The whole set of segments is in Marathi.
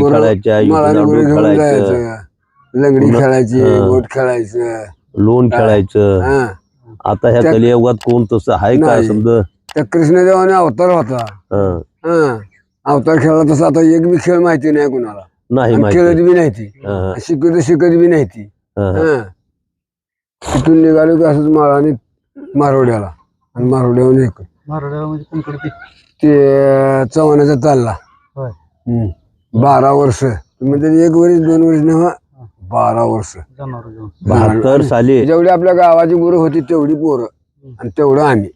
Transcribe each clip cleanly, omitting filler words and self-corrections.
खेळायच्या, खेळायचं, लंगडी खेळायची, बोट खेळायचं, लोण खेळायचं. आता ह्या कलियुगात कोण तसं आहे का? समजा त्या कृष्णदेवाने अवतार होता, अवतार खेळला तसा आता एक बी खेळ माहिती नाही कुणाला, नाही खेळत बी नाही ती, शिकत बी नाही ती. तिथून निघालो की असंच माळाने मारोड्याला, आणि मारोड्यावर ते चव्हाणाचा चालला 12 वर्ष, म्हणजे 1 वर्ष 2 वर्ष नव्हा 12 वर्ष. 72 साली जेवढी आपल्या गावाची गुरु होती तेवढी पोरं आणि तेवढं आम्ही,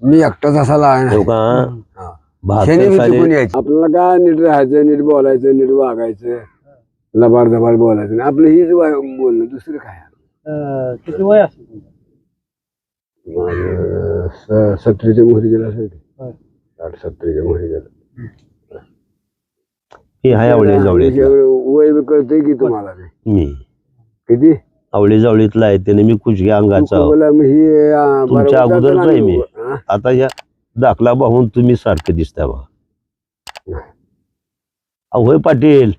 मी एकटाच असा लहान. आपल्याला काय नीट राहायचं, नीट बोलायचं, नीट वागायचं, लबाड दबाड बोलायचं नाही, आपलं हीच बोलणं, दुसरं काय. किती वय असेल? 70च्या मोहरी गेला असेल, 60-70च्या मोहरी गेला. वय कळतंय की तुम्हाला? मी किती आवळी जावळीतला आहे, त्याने मी कुशग्या अंगाचा तुमच्या अगोदरच आहे मी. आता या दाखला पाहून तुम्ही सारखं दिसता बा. होय पाटील,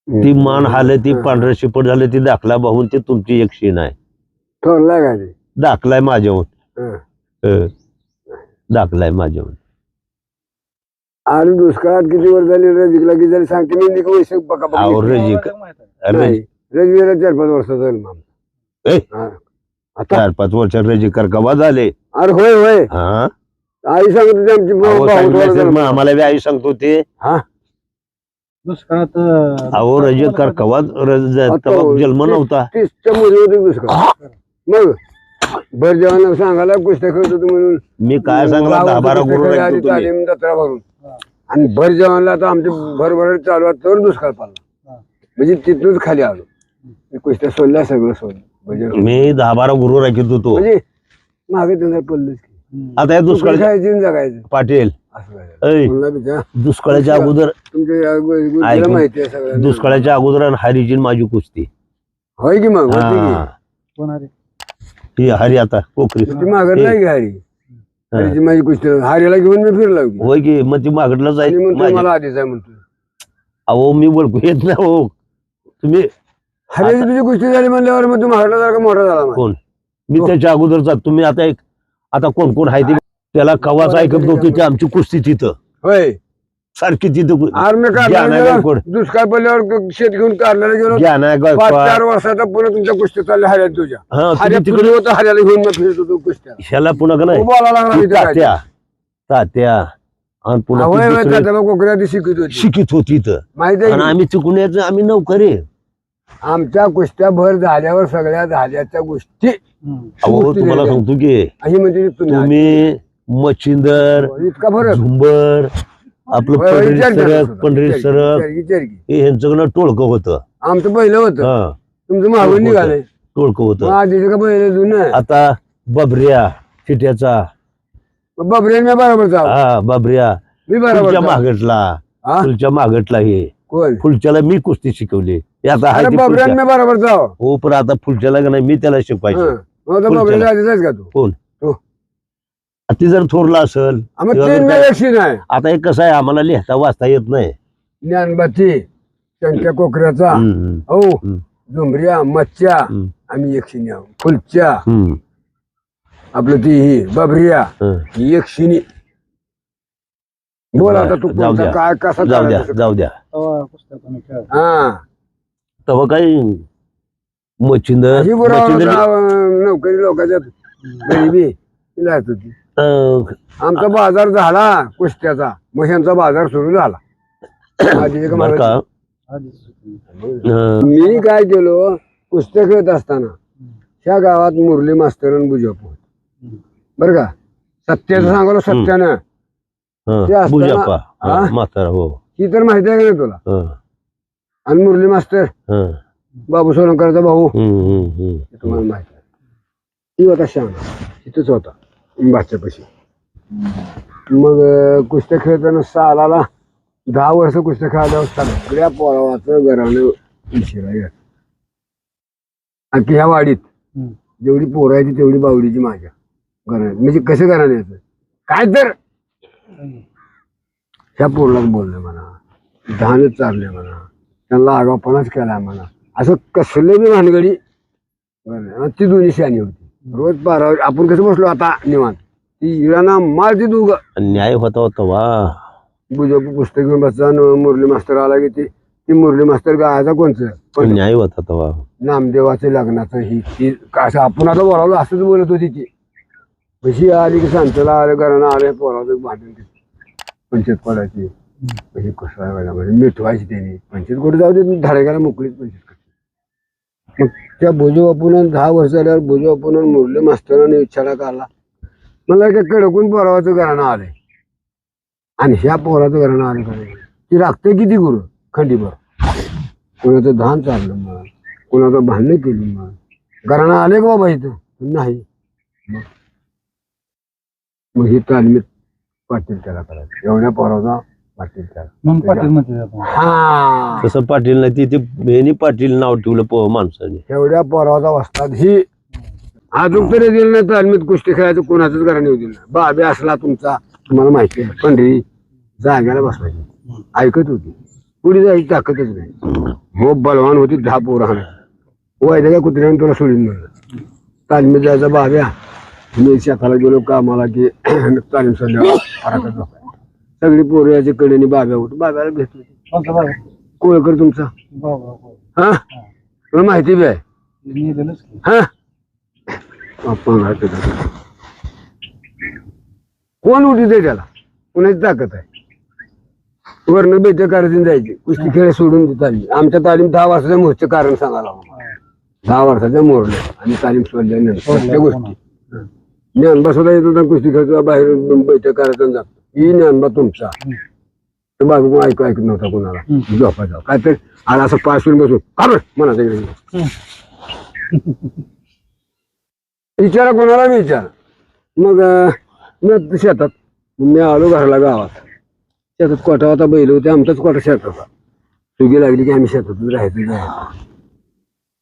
ती मान हाल, ती पांढरं शिपट झालं, ती दाखला पाहून ते तुमची एक शीण आहे. ठरलाय का ते? दाखलाय माझ्याहून, दाखलाय माझ्याहून. आणि दुष्काळात किती वर्ष झाली रजिकला किती झाली सांगते मी? रजिकला 4-5 वर्ष झाली. 4-5 वर्ष रजिकर कवा झाले? अरे होय होय, आई सांगत होती आमची, आम्हाला बी आई सांगत होते. दुष्काळात अहो रजिकर कवा जन्म नव्हता. 30च्या मध्ये होते दुष्काळ. मग भर जेवण सांगायला कुस्त्या खेळत होतो म्हणून मी काय सांगला 10-12 गुरु जत्रा भरून, आणि भर जेवणला आता आमचे भरभर चालू आहे तर दुष्काळ पडला, म्हणजे तिथूनच खाली आलो. कुस्त्या सोडल्या, सगळं सोडलं. मी 10-12 गुरु राखीत होतो, म्हणजे मागे त्यांना पडलंच. आता या दुष्काळ जगायचं पाटील. दुष्काळाच्या अगोदर तुमच्या माहिती आहे सगळं. दुष्काळाच्या अगोदर हरीची माझी कुस्ती होय की? मग ही हरी आता कोकरी मागत नाही की हरी, माझी कुस्ती हरीला घेऊन मी फिरलो. होय की? मग ती मागडला जाईल मला आधीच आहे म्हणतो. अहो मी बोलतो येत नाही हो. तुम्ही हरीची तुझी कुस्ती झाली म्हणल्यावर मग तू मागडला जरा मोठा झाला. कोण? मी त्याच्या अगोदर जात. तुम्ही आता कोण कोण आहे ते त्याला कवाच ऐकत नव्हती ते आमची कुस्ती तिथं. होय सारखी तिथं. दुष्काळ पडल्यावर शेत घेऊन कारल्याला गेलो. 5-4 वर्षाचा पुन्हा तुमच्या कुस्त्या चालल्या हऱ्यात तुझ्या. तिकडे होतं हऱ्याला घेऊन मग फिरत होतो कुस्त्या. ह्याला पुन्हा का नाही तात्या आणि पुन्हा कोकऱ्या शिकित होती इथं माहिती आहे. आम्ही चुकून यायचं, आम्ही नोकरी. आमच्या कुस्त्या भर झाल्यावर सगळ्या झाल्याच्या गोष्टी अहो तुम्हाला सांगतो की म्हणजे तुम्ही मच्छिंदर, इतका फरक, झुंबर, आपलं पंढरी सरक हे ह्यांचं टोळकं होतं. आमचं पहिलं होतं, तुमचं मागून निघालंय टोळकं होतं. आधीच का पहिलं जुनं. आता बबऱ्या चिट्याचा बबऱ्या मी बरोबर बबऱ्या मी बरोबर मागटला, फुलच्या मागटला हे कोण? फुलच्याला मी कुस्ती शिकवली. आता बबऱ्या मी बरोबर जाव. हो पण आता फुलच्याला का नाही मी त्याला शिकवायचं. कोण? ती जर थोरला असेल. आता एक कसं आहे, आम्हाला लिहिता वाचता येत नाही. ज्ञानबाती त्यांच्या कोकऱ्याचा, हो झुंबऱ्या, मच्छ्या, आम्ही 100 फुलच्या, आपलं ती ही बबरिया ही 100. बोला आता तू काय कसा? जाऊ द्या. तेव्हा काही मच्छिंदर नोकरी लोकांच्या गरीबी राहत होती. आमचा बाजार झाला कुस्त्याचा, मशांचा बाजार सुरू झाला. मी काय केलो, कुस्त्या खेळत असताना त्या गावात मुरली मास्तर आणि बुजापू, बर का, सत्याचं सांगलो सत्यानं ही तर माहिती आहे का नाही तुला? आणि मुरली मास्तर बाबू सोलंकरचा भाऊ, तुम्हाला माहिती आहे. ती होता शहाणा, तिथंच होता बादशापाशी. मग कुस्त्या खेळताना सालाला 10 वर्ष कुस्त्या खेळायला सगळ्या पोरावाचं घरानं उशिरा घ्या. आणि ह्या वाडीत जेवढी पोरं आहे तेवढी बावडीची माझ्या घरात. म्हणजे कसं घराण्याचं काय तर ह्या पोरलाच बोलणं म्हणा, धानच चालले म्हणा, त्यांना आगावपणाच केला म्हणा, असं कसले बी भानगडी आणि ती दोन्ही शानी होती. रोज 12 आपण कसं बसलो आता निवांत, ती इराणा मार ती दोघं. न्याय होता होता वा. पुस्तक घेऊन बसचा मुरली मास्तर आला की ती मुरली मास्तर गायचा कोणचं पण न्याय होता तेव्हा. नामदेवाचं लग्नाचं ही ती असं आपण आता बोलावलं असंच बोलत होती ती. कशी आली की सांगतेला आलं घरानं आले पोराचं भांडण पंचायत पडायची. म्हणजे कसं आहे म्हणजे मिठवायची त्यांनी पंचायत कुठे जाऊ दे धाडेगाला मोकळीच पंचायत करते. मग त्या भोजो बापून 10 वर्ष झाल्यावर भोजो बापून मुरली मास्तराने विचारा काढला, मला काय कडकून पोरावाचं घरानं आलंय आणि ह्या पोराचं घरानं आलं का ती राखते किती गुरु खंडीभर. कोणाचं धान चाललं मग, कोणाचं भांडणं केली मग, घरानं आले का बाबा इथं नाही. मग ही तालमीत पाटील त्याला करायचं, एवढ्या पोराचा पाटील त्याला. हा तसं पाटील नाही ती पाटील नाव ठेवलं माणसाने. एवढ्या पोराचा वस्ताद ही अजून तरी दिलं नाही तालमीत कुस्ती खेळायचं कोणाचंच घराने येऊ दिलं नाही. बाबे असला तुमचा तुम्हाला माहिती आहे पंढरी जाग्याला बसवायची ऐकत होती, पुढे जायची ताकदच नाही. हो बलवान होती 10 पोरं वायद्या काय कुत्र्याने तुला सोडून म्हणलं. तालमीत जायचा बाब्या, मी शेताला गेलो कामाला की तालीम संध्याकाळ फराकच झोपाय. सगळी पोरं याच्या कडेने बाब्या होती, बाब्याला भेट होती. कोळकर तुमचा हा तुला माहिती बी आहे हा. कोण उठी दे त्याला, कुणाची ताकद आहे. वर्ण बेटे करायची जायची कुस्ती खेळ सोडून देत आली. आमच्या तालीम 10 वर्षाच्या मोर्चे कारण सांगायला 10 वर्षाच्या मोरले आणि तालीम सोडल्यानंतर त्या गोष्टी ज्ञान बसवता येत होता. कुस्ती खेळतो बाहेर बैठक करायचं जातो ही ज्ञानबा तुमचा बाबू कोण ऐकत नव्हता कोणाला झोपायचा काय तर आला असं पाच फिरून बसून का म्हणायचं विचारा कोणाला मी विचार. मग मी शेतात मी आलो घराला गावात. शेतात कोटा होता, बैल होते, आमचाच कोटा शेत होता. सुगी लागली की आम्ही शेतातच राहायचो.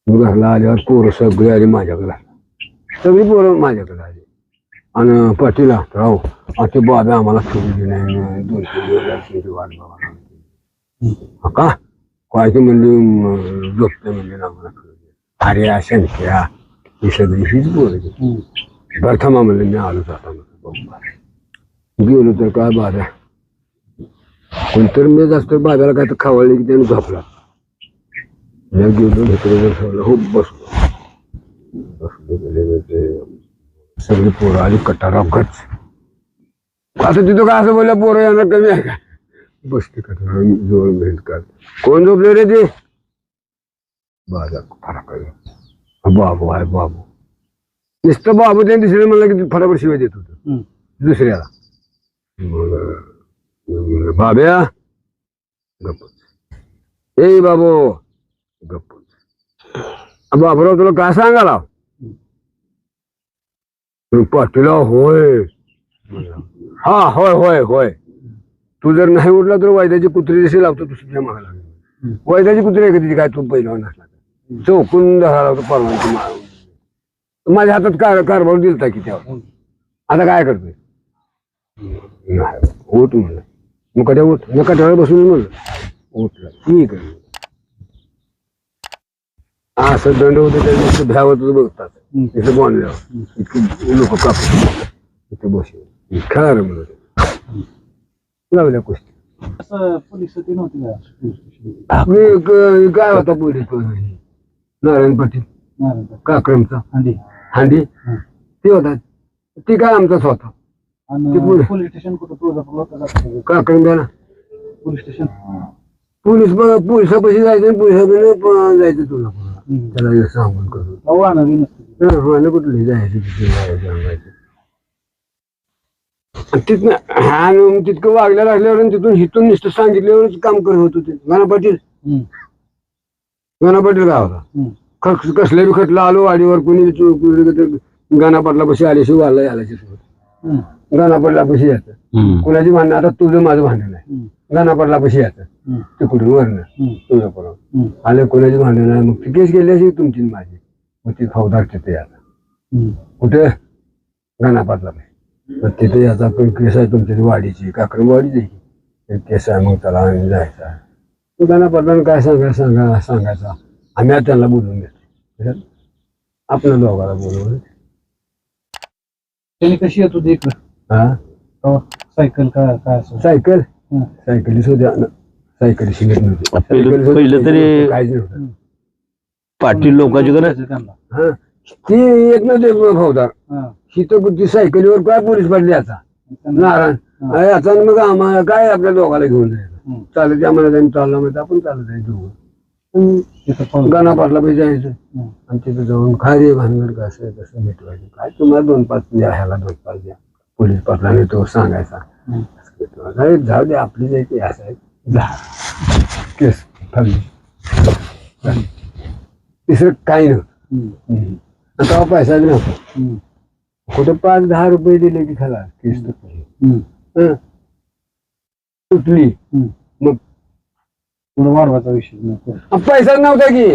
घरला आल्यावर पोरं सगळी आली माझ्याकडे, सगळी पोरं माझ्याकडे आली. आणि पाटीला राहू ते बाबा आम्हाला फिरू नाही 2-3 दिवस वाट बघा का काय ते म्हणली झोपते म्हणले ना आम्हाला फिरू. अरे अशा खेळा ही सगळी हीच बोलायची. प्रथमा म्हणले मी आलो जाता गेलो तर काय बाबा कोणतरी मी जास्त बाब्याला काय तर खावळले की त्याने झोपला. मी गेलो ठेवलं हो बसलो गेले सगळी पोरं आली कटारावकच. असं तिथं का असं बोलल्या पोरं येणार कमी आहे का बसते कटारा जोर भेट कर. कोण झोपले रे ते बाजा फरक आहे बाबू आहे बाबू नुसतं बाबू त्याने दुसऱ्या म्हणलं की फटाफट शिवाय देत होत दुसऱ्याला. बाब्या गप्प ए बाबू गप्प बाबूराव तुला काय सांगाला पाटीला होय हा होय होय होय. तू जर नाही उठला तर वैद्याची कुत्री जशी लावतो तुझ्या मागा लागली. वैद्याची कुत्री आहे का तिची काय तू पहिला नसला चौकून धरा लावतो परवानगी माझ्या हातात कारभार दिलता की तेव्हा. आता काय करतोय उठ म्हणलं मग कट्या उठ मग कट्यावर बसून म्हणलं उठला ठीक आहे. असं दंड होतं त्या दिवशी भ्यावत बघतात तिथे बांधल्यावर इतके लोक कापतात इथे बसले खेळा म्हणून लावल्या कुस्ती. काय होता पोलीस नारायण पाटील काक्रमचा हांडी ते होता ती काय आमचाच होता. पोलीस स्टेशन कुठं काक्रम द्या ना पोलीस स्टेशन पोलिसापाशी जायचं पोलिसाकडे जायचं तुला त्याला सांगून करून कुठली जायचं तिथनं तितकं वागल्या लागल्यावर तिथून हिथून नुसतं सांगितल्यावरच काम करत होतो ते. गाणा पाटील काय होता कसल्या बी खटला आलो वाडीवर कोणी गाणा पाटला कशी आल्याशी वाढला आल्याची सोबत गाणा पडला कशी यायचं कुणाची भांडणं आता तुझं माझं भांडण आहे गाणा पडला कशी यायचं तिकडून वरण तुझं परवा आले कोणाची भांडण आहे मग ती केस गेली अशी तुमची माझी मग ती फौजदार तिथे यायला कुठे गाणा पाटला मग तिथे याचा पण केस आहे तुमच्या वाडीची काक्रम वाडीची केस आहे मग त्याला जायचा त्यांना पडलं काय सांगायचा आम्ही आज त्यांना बोलून घेतो आपल्या दोघाला बोलवून त्यांनी कशी येत होती इकडं हा सायकल काय असं सायकल हं. सायकली सुद्धा सायकली शिकत नव्हती पहिलं तरी काहीच नव्हतं पाटील लोकांची गरज त्यांना हा ती एक नव्हते भाऊदार हा. ही तर ती सायकलीवर काय पोलीस पडली याचा नारायण याचा मग आम्हाला काय आपल्या दोघाला घेऊन जायचं हं. चालत आम्हाला जाऊन चालला म्हणजे आपण चालत जायचं तिथं पाऊस. गाणा पाटला पाहिजे जायचं हं. आणि तिथं जाऊन काय रे भानगड कसं कसं भेटवायचं काय तुम्हाला 2-5 द्या ह्याला 2-5 द्या पोलीस पाटलाने तो सांगायचा हं. नाही जाऊ दे आपली जायची असं आहे जा केस ठरली तिसरं काही नव्हतं हं. आता पैसा बी नव्हता हं. कुठं 5-10 रुपये दिले की खाला केस तुटली हं. तुटली हं. मग पुढं वाढवायचा विषय नाही. पैसा नव्हता की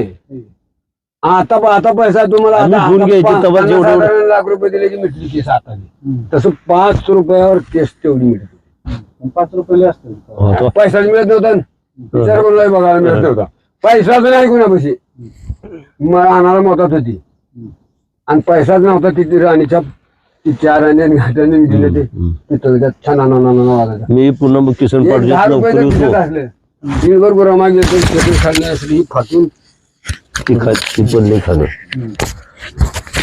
आता पैसा तुम्हाला आम्ही आता- घेऊन आता घ्यायची, तेव्हा पन्नास जेवढं- साधारण लाख रुपये दिले की मिटली केस आता हं. तसं 5 रुपयावर केस तेवढी मिळते पण 5 रुपये असतील होतो. पैसाच मिळत नव्हता विचार करून बघायला मिळत नव्हता पैसाच नाही कुणापाशी मग आणायला मोतात होती आणि पैसाच नव्हता तिथे राणीच्या ती 4 आणि घाटाने दिले ते तिथं त्यात छान वाजायचा मी पुन्हा मग किसन 10 पाटील रुपये नोकरी जर होतो तिथं असले दिवसभर गुरामा घेतो खेटून खाल्ले असली फाटून ती पण नाही खाणं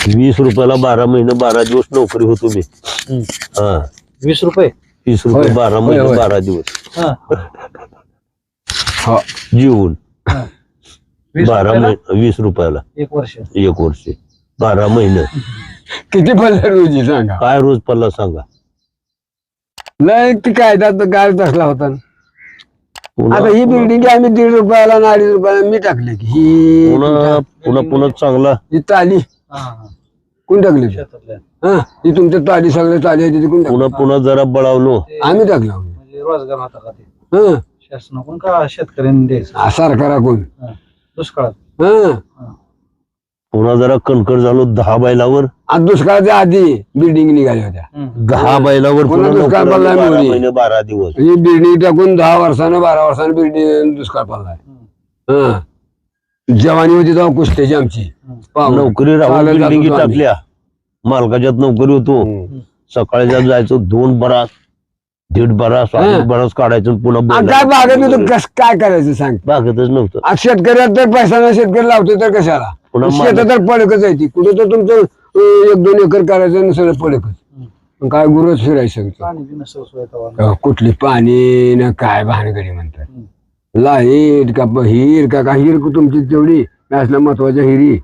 20 रुपयाला 12 महिने 12 दिवस नोकरी होतो मी हा 20 रुपये 20 रुपये होय. 12 होय, महिने होय. 12 दिवस हा. हा जीवन हा. 20 12 रुपयाला? महिने 20 रुपयाला 1 वर्ष 1 वर्ष 12 महिने किती पडले रोजी सांगा काय रोज पल्ला सांगा लय ती कायदा काय तसला होता ना. आता ही बिल्डिंग आम्ही 1.5 रुपयाला आणि 2.5 रुपयाला मी टाकली की ही पुन्हा चांगला ही ताली हा, हा. कोण टाकली ती? शेतातल्या. हा ही तुमच्या ताली सगळे ताली आहे तिथे कोण टाकली? पुन्हा जरा बळावलो ते आम्ही टाकला म्हणजे रोजगार होता का ते हा शासनाकडून का शेतकऱ्यांनी द्यायचं सरकाराकडून हा. दुष्काळात हा पुन्हा जरा कणकण झालो 10 बैलावर आणि दुष्काळाच्या आधी बिल्डिंग निघाल्या होत्या हं. 10 बैलावर पुन्हा पुन्हा दुष्काळ नोकरी पडला 12 मोरी. महिने 12 दिवस ही बिल्डिंग टाकून 10 वर्षानं 12 वर्षानं बिल्डिंग दुष्काळ पडलाय हा जवानी होती तेव्हा कुस्त्याची आमची पाहून. नोकरी राहून चालत जात बिल्डिंगी होतो आम्ही. टाकल्या मालकाच्यात नोकरी होतो सकाळच्या जायचो 2 बरास 1.5 बरास 1.5 बरास काढायचं आणि पुन्हा आणि काय बागेत होतं कस काय करायचं सांग बागतच नव्हतं आज शेतकऱ्यात तर पैसा नाही शेतकरी लावतो तर कशाला पुन्हा शेतात तर पडकच आहे ती कुठे तर तुमचं 1-2 एकर करायचं आणि सगळं पडकच पण काय गुरच फिरायचं पाणी बी नसेल सोय तेव्हा. कुठली पाणी ना काय भानगडी म्हणतात लाईट का हिर का हिर तुमची तेवढी असल्या महत्वाच्या हिरी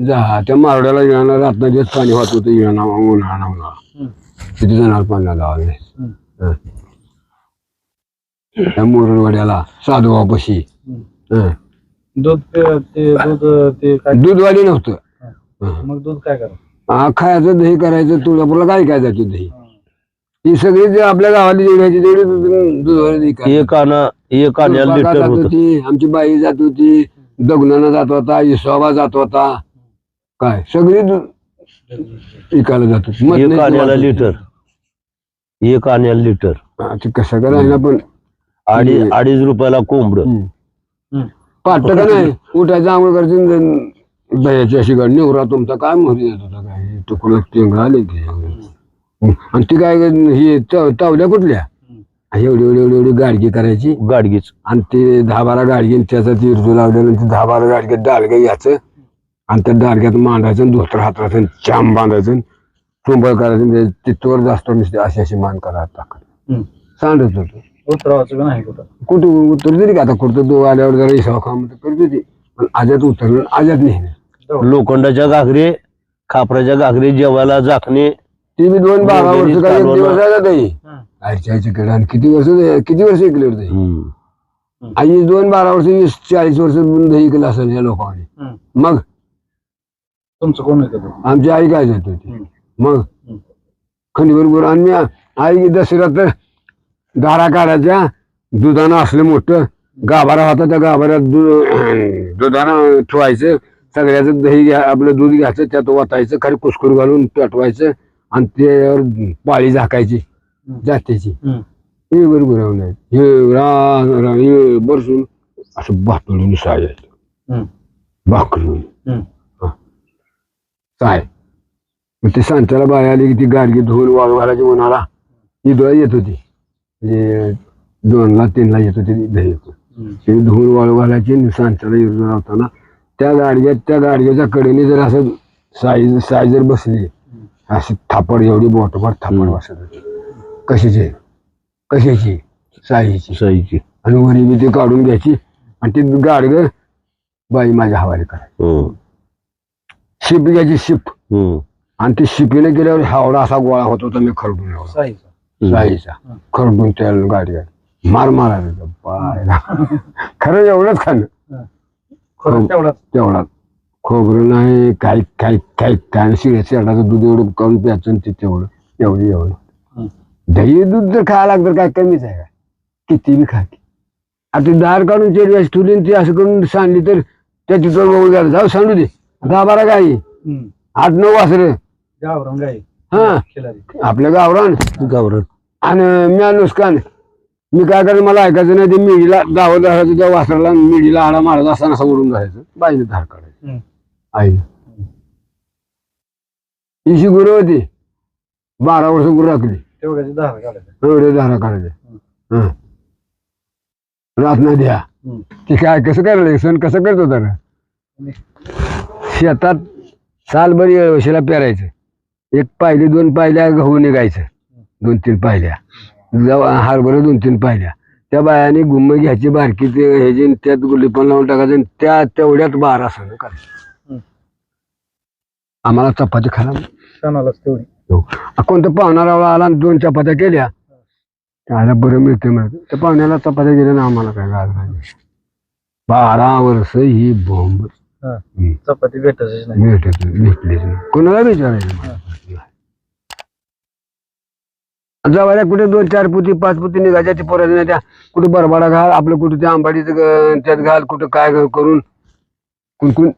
जा त्या मारड्याला येणार रातनाच पाणी वाहत होतं येणार उन्हाळा किती जणांना पाण्याला लावले त्या मोरडवाड्याला साधूबापाशी दूध ते काय दूधवाडी नव्हतं मग दूध काय करा खायचं दही करायचं तुळजापूरला काय काय जायचं दही ही सगळी जे आपल्या गावाला जेवढी घ्यायची तेवढी दूधवाडी दही करायची. एक आण्याला स्वयंपाकाला लिटर जात होत होती आमची बाई जात होती दगनानं जात होता इसोबा जात होता काय सगळी विकायला जात होती मग एक नाही आण्याला वाटत. लिटर 1 आण्याला लिटर ते कसं करायला पण 2.5 रुपयाला कोंबड पाठ का नाही उठायचं आंघोळ करायचं दह्याची अशी गाडी निवरा तुमचा काय मोहरी येत होता काय तुकडं टेंगळा आले की आणि ती काय ही तावल्या कुठल्या एवढी एवढी एवढी एवढी गाडगी करायची गाडगीच आणि ते 10-12 गाडगी त्याचा तिरजू लावलेलं ते 10-12 गाडग्यात डालगं घ्यायचं आणि त्या डालग्यात मांडायचं धोतर हातरायचं चांब बांधायचं टुंबळ करायचं तिथवर जास्त नसते अशी अशी मान करायला टाकत सांडत होतो उतरावाचं नाही कुठं कुठं उतर तरी का आता कुठं तो आल्यावर जरा इसावा खाम करत होती पण आज्यात उतरलं आज्यात नाही लोखंडाच्या घागरे खापराच्या घागरे जेवायला झाकणे ती बी 2-12 वर्ष काही एक चालवणं. दिवस आहे दही आईच्या कडे आणि किती वर्ष ऐकले दही आई 2-12 वर्ष 20-40 वर्ष दही ऐकलं असेल या लोकांनी मग तुमचं कोण आहे आमची आई काय जात होती मग खंडीवर गुरु आणि आई दसऱ्यात तर दारा काढायच्या दुधानं असलं मोठं गाभारा होता त्या गाभाऱ्यात दुधानं ठेवायचं सगळ्याचं दही घ्या आपलं दूध घ्यायचं त्यात वाटायचं खाली कुसकुर घालून पेटवायचं आणि त्यावर पाळी झाकायची जात्याची हे बरोबर हे बरसून असं भातुळून साय यायचं हम्म. भाकरी हम्म. साय. मग ते सांच्याला बाय आली की ती गाडगी धुवून वाळू घालायची उन्हाला ही डोळा येत होती म्हणजे 2ला 3ला येत होती दही ती धुवून वाळू घालायची आणि सांच्याला इरून लावताना त्या गाडग्याच्या कडेने जर असं साय जर बसली अशी थापड एवढी बोटभर थापड बसत होती. कशाची साईची आणि वरी मी ती काढून घ्यायची आणि ती गाडग बाई माझ्या हवाली करायची. शिप घ्यायची शिप आणि ती शिपीने गेल्यावर हावडा असा गोळा होत होता मी खरडून साईचा खरडून त्या गाडग्या मार मारायचा पायला. खरं एवढंच खाल्लं तेवढा खोबरं नाही काय शिळ्या शेरडाचं दूध एवढं करून प्यायचं ते तेवढं एवढं दही दूध जर खायला लागतं काय कमीच आहे का किती बी खा. आता दार काढून ते ठुली ती असं करून सांडली तर त्याची तोड बघून गेला जाऊ सांडू दे 10-12 गाई 8-9 वासरे हा आपल्या गावरान आणि म्या नुसकान मी काय करायचं मला ऐकायचं नाही ते मिडीला दावत धरायचं त्या वासराला मिडीला आडा मारायचा असताना असं ओढून घालायचं बाईने धार काढायचं आईने. ही गुरु होती 12 वर्ष गुरु राखली एवढे धारा काढायचे रात न द्या ती काय कसं करायला सण कसं करत होता ना शेतात सालभर येळवशीला पेरायचं 1 पायली 2 पायल्या गहू निघायचं 2-3 पायल्या हरभर 2-3 पायल्या त्या बायाने गुम्म घ्यायची बारकी ते ह्याची त्यात लिपण लावून टाकायचं त्या तेवढ्यात 12 सण करायचं. आम्हाला चपाती खायला कोणतं पाहुणारा आला 2 चपात्या केल्या त्याला बरं मिळतं म्हणत त्या पाहुण्याला चपात्या गेल्या ना आम्हाला काय गाज नाही. 12 वर्ष ही बोंब चपाती भेटलीच नाही कोणाला विचारायचं. जवायला कुठे 2-4 पुती 5 पुती निघायच्या ते पोराच्या नाही त्या कुठे बरबाडा घाल आपलं कुठे त्या आंबाडीचं त्यात घाल कुठं काय करून कुणकुण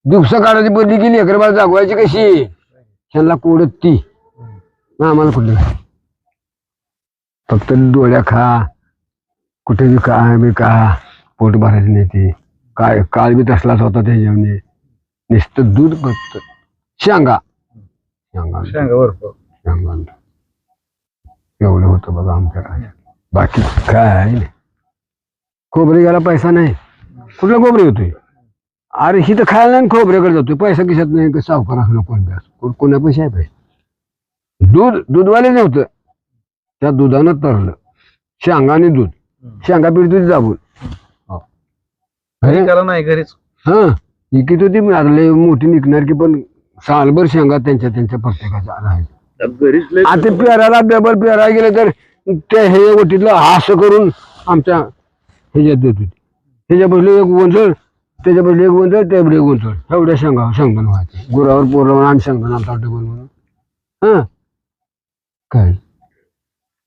दिवसा काढायची बदली केली लेकरबाळ जागवायची कशी ह्यांना कोडत ती आम्हाला कुठली फक्त डोळ्या खा कुठे बी का पोट भरायचं नाही ते काय काळ बी तसलाच होता त्या जेवणे नुसतं दूध फक्त शेंगा एवढं होतं बघा आमच्या काय बाकी काय नाही. खोबरे घ्यायला पैसा नाही कुठला खोबरे होतोय अरे ही तर खायला नाही खोबऱ्याकडे जातोय पैसा किशात नाही सावकार असं कोण कोणा पैसे आहे पैसे दूधवाले नव्हतं त्या दुधानं तरलं शेंगाने दूध शेंगा पिढी जाबून नाही घरीच हा इकित होती मोठी निघणार की पण सालभर शेंगा त्यांच्या प्रत्येकाच्या राहायच्या. आता पेराला बेबल पेरायला गेलं तर त्या हे ओटीतलं असं करून आमच्या ह्याच्यात देत होती ह्याच्या बसले 1 गोंधळ त्याच्या बसले 1 गोंधळ त्याकडे 1 गोंधळ एवढ्या शेंगदाण व्हायचे गुरावर पोरावर आम्ही शेंगदाण आमचा डबल म्हणून हा काय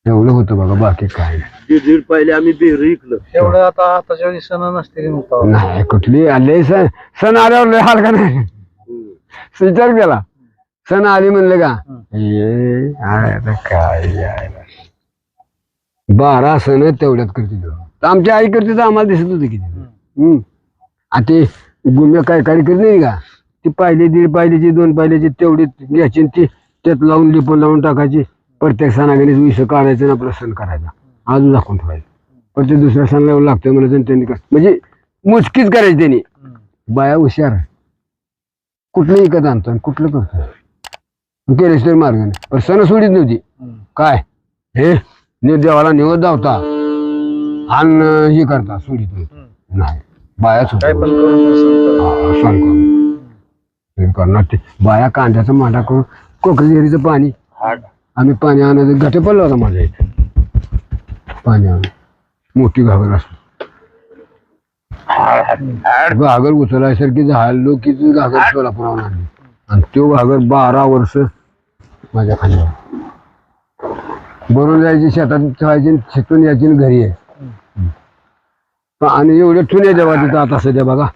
एवढं होतं बघा बाकी काय नाही. 1.5 पाहिले आम्ही बेर इकलं एवढं आताच्या वेळी सण नसते नाही कुठली आले सण आल्यावर लय हाल का नाही विचार केला सण आली म्हणलं का काय 12 सण तेवढ्यात करते आमची आई करते तर आम्हाला दिसत होते किती आता ते गुम्या काय करत नाही का ती पाहिली 1.5 पाहिलीची 2 पाहिलीची तेवढी घ्यायची ती त्यात लावून लिपण लावून टाकायची प्रत्येक सणागणीच विष काढायचं आणि आपला सण करायचा अजून दाखवून ठेवायचं प्रत्येक दुसऱ्या सणाला लागतं म्हणून त्यांनी म्हणजे मुचकीच करायची त्यांनी बाया हुशार कुठलं विकत आणतो आणि कुठलं करतो केलेच तरी मार्ग नाही पण सण सोडीत नव्हती काय हे देवाला निवड धावता आणि हे करता सोडीत नाही बायाच करणार ते बाया कांद्याचा मांडा करून कोकरी झेरीचं पाणी आम्ही पाणी आणायचं गटे पडला होता माझ्या इथे पाणी आणून मोठी घागर असतो घागर उचलायसारखी झालो की ती घागर सोलापुरावर आणली आणि तो घागर 12 वर्ष माझ्या खाली भरून जायची शेतात ठेवायची शिकून यायची घरी आहे आणि एवढे ठुले देवा तिथं आता सध्या बघा